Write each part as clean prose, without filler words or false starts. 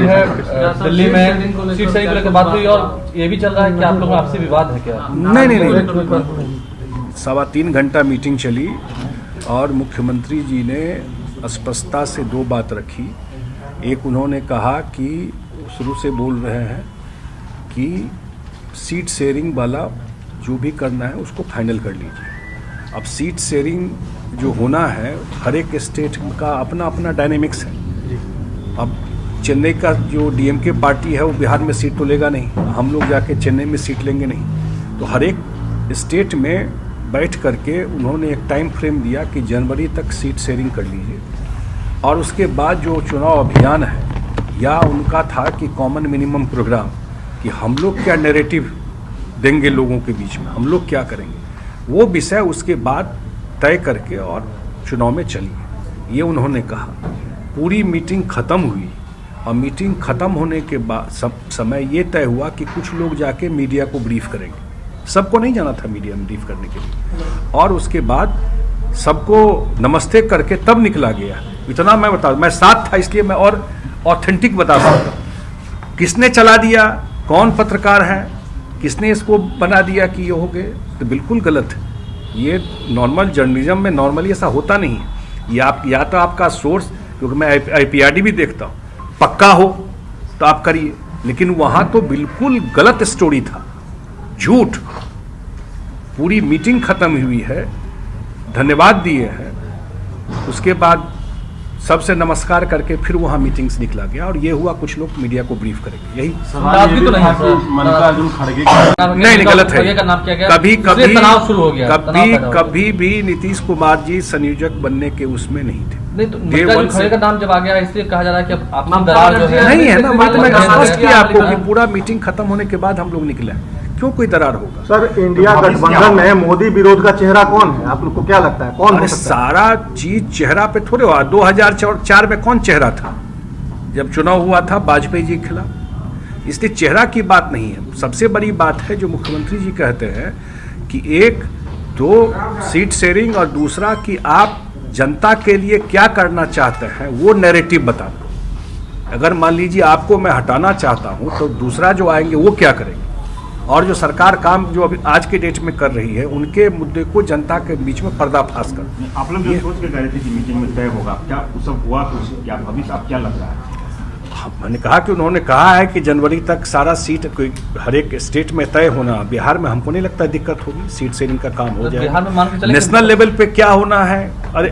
Meeting है दिल्ली में, seat sharing को लेकर बात हुई और ये भी चल रहा है कि आप लोगों में आपसी विवाद है क्या? नहीं, 3.25 घंटा मीटिंग चली और मुख्यमंत्री जी ने स्पष्टता से 2 बात रखी। एक, उन्होंने कहा कि शुरू से बोल रहे हैं कि सीट शेयरिंग वाला जो भी करना है उसको फाइनल कर लीजिए। अब सीट शेयरिंग जो होना है, हर एक स्टेट का अपना अपना डायनेमिक्स है। अब चेन्नई का जो डीएमके पार्टी है वो बिहार में सीट तो लेगा नहीं, हम लोग जाके चेन्नई में सीट लेंगे नहीं। तो हर एक स्टेट में बैठ करके उन्होंने एक टाइम फ्रेम दिया कि जनवरी तक सीट शेयरिंग कर लीजिए। और उसके बाद जो चुनाव अभियान है, या उनका था कि कॉमन मिनिमम प्रोग्राम, कि हम लोग क्या नैरेटिव देंगे लोगों के बीच में, हम लोग क्या करेंगे, वो विषय उसके बाद तय करके और चुनाव में चलिए, ये उन्होंने कहा। पूरी मीटिंग ख़त्म हुई और मीटिंग ख़त्म होने के बाद समय ये तय हुआ कि कुछ लोग जाके मीडिया को ब्रीफ करेंगे। सबको नहीं जाना था मीडिया में ब्रीफ करने के लिए, और उसके बाद सबको नमस्ते करके तब निकला गया। इतना मैं बता, मैं साथ था इसलिए मैं और ऑथेंटिक बता सकता हूँ। किसने चला दिया, कौन पत्रकार है, किसने इसको बना दिया कि ये हो गए, तो बिल्कुल गलत है। ये नॉर्मल जर्नलिज्म में नॉर्मली ऐसा होता नहीं है। ये आप या तो आपका सोर्स, क्योंकि मैं IPRD भी देखता हूँ, पक्का हो तो आप करिए, लेकिन वहाँ तो बिल्कुल गलत स्टोरी था, झूठ। पूरी मीटिंग खत्म हुई है, धन्यवाद दिए हैं, उसके बाद सबसे नमस्कार करके फिर वहाँ मीटिंग से निकला गया और ये हुआ कुछ लोग मीडिया को ब्रीफ करेंगे। यही नहीं, गलत है। कभी भी नीतीश कुमार जी संयोजक बनने के उसमें नहीं थे। नहीं, तो का नाम जब आ गया इसलिए कहा जा रहा है कि अब आप नहीं है ना, मैंने स्पष्ट किया आपको कि पूरा मीटिंग खत्म होने के बाद हम लोग निकले, क्यों कोई दरार होगा? सर, इंडिया गठबंधन में मोदी विरोध का चेहरा कौन है, आप लोग को क्या लगता है कौन हो सकता है? सारा चीज चेहरा पे थोड़े हुआ। 2004 में कौन चेहरा था जब चुनाव हुआ था वाजपेयी जी के खिलाफ? इसलिए चेहरा की बात नहीं है। सबसे बड़ी बात है जो मुख्यमंत्री जी कहते हैं कि 1, 2 सीट शेयरिंग और दूसरा कि आप जनता के लिए क्या करना चाहते हैं वो नैरेटिव बता दो। अगर मान लीजिए आपको मैं हटाना चाहता हूं तो दूसरा जो आएंगे वो क्या करेंगे, और जो सरकार काम जो अभी आज के डेट में कर रही है उनके मुद्दे को जनता के बीच में पर्दाफाश कर। आप लोग जो सोच के गए थे कि मीटिंग में तय होगा, क्या वो सब हुआ? कुछ क्या भविष्य आप क्या लग रहा है? मैंने कहा कि उन्होंने कहा है कि जनवरी तक सारा सीट कोई हर एक स्टेट में तय होना। बिहार में हमको नहीं लगता दिक्कत होगी, सीट शेयरिंग का काम हो जाएगा। नेशनल लेवल पे क्या होना है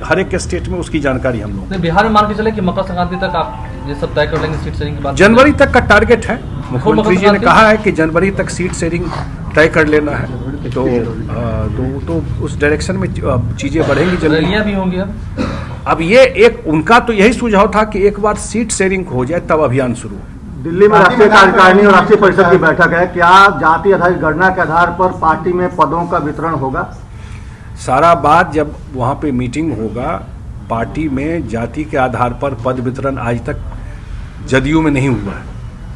हर एक स्टेट में उसकी जानकारी हम लोग। बिहार में मान के चले कि मकर संक्रांति तक आप ये सब तय कर लेंगे सीट शेयरिंग के बाद? जनवरी तक का टारगेट है। मुख्यमंत्री जी ने कहा है कि जनवरी तक सीट शेयरिंग तय कर लेना है, तो उस डायरेक्शन में चीजें बढ़ेंगी। रैलियां भी होंगी। अब ये एक उनका तो यही सुझाव था कि एक बार सीट शेयरिंग हो जाए तब अभियान शुरू हो। दिल्ली में राष्ट्रीय कार्यकारिणी और राष्ट्रीय परिषद की बैठक है, क्या जाति आधारित गणना के आधार पर पार्टी में पदों का वितरण होगा? सारा बात जब वहाँ पे मीटिंग होगा, पार्टी में जाति के आधार पर पद वितरण आज तक जदयू में नहीं हुआ है।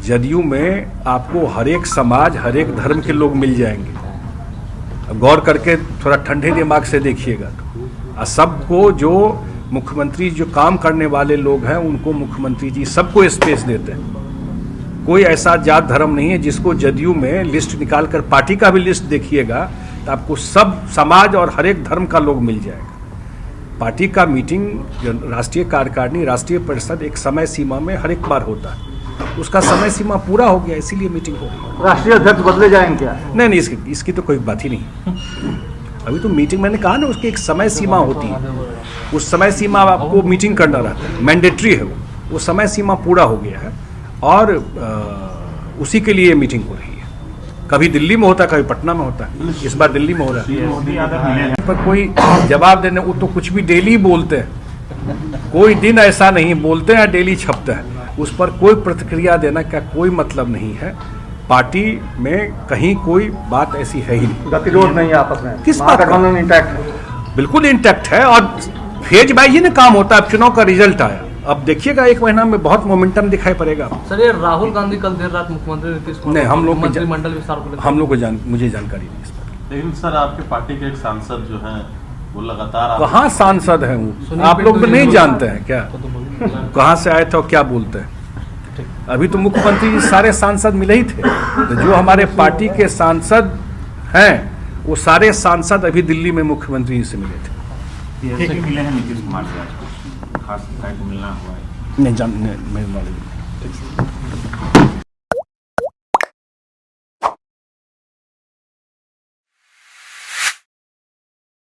जदयू में आपको हर एक समाज, हर एक धर्म के लोग मिल जाएंगे। गौर करके थोड़ा ठंडे दिमाग से देखिएगा तो सबको, जो मुख्यमंत्री जो काम करने वाले लोग हैं उनको मुख्यमंत्री जी सबको स्पेस देते हैं। कोई ऐसा जात धर्म नहीं है जिसको जदयू में लिस्ट निकाल कर, पार्टी का भी लिस्ट देखिएगा तो आपको सब समाज और हर एक धर्म का लोग मिल जाएगा। पार्टी का मीटिंग, राष्ट्रीय कार्यकारिणी, राष्ट्रीय परिषद एक समय सीमा में हर एक बार होता है, उसका समय सीमा पूरा हो गया इसीलिए मीटिंग हो गई। राष्ट्रीय अध्यक्ष बदले जाएंगे क्या? नहीं, इसकी तो कोई बात ही नहीं। अभी तो मीटिंग, मैंने कहा ना, उसकी एक समय सीमा होती है, उस समय सीमा आपको मीटिंग करना रहता है, मैंडेटरी है वो समय सीमा पूरा हो गया है और उसी के लिए मीटिंग हो रही है। कभी दिल्ली में होता है, कभी पटना में होता है, इस बार दिल्ली में हो रहा है। पर कोई जवाब देने, वो तो कुछ भी डेली बोलते हैं, कोई दिन ऐसा नहीं बोलते हैं डेली छपता है, उस पर कोई प्रतिक्रिया देना का कोई मतलब नहीं है। पार्टी में कहीं कोई बात ऐसी है ही नहीं, गतिरोध नहीं है आपस में। किस बात का? इंटैक्ट है, बिल्कुल इंटैक्ट है और फेज बाई ही ना काम होता है। अब चुनाव का रिजल्ट आया, अब देखिएगा 1 महीना में बहुत मोमेंटम दिखाई पड़ेगा। सर, ये राहुल गांधी कल देर रात मुख्यमंत्री नीतीश कुमार नहीं, हम लोग मंत्रिमंडल विस्तार को हम लोग को मुझे जानकारी नहीं इस पर। लेकिन सर, आपके पार्टी के एक सांसद जो हैं वो लगातार, कहाँ सांसद हैं वो? आप लोग भी नहीं जानते हैं क्या? कहाँ से आए थे और क्या बोलते हैं? अभी तो मुख्यमंत्री जी सारे सांसद मिले ही थे, तो जो हमारे पार्टी के सांसद हैं वो सारे सांसद अभी दिल्ली में मुख्यमंत्री जी से मिले थे। ऐसे मिले हैं नीतीश कुमार से आज कुछ खास को मिलना हुआ है? नहीं, मेरे नॉलेज में।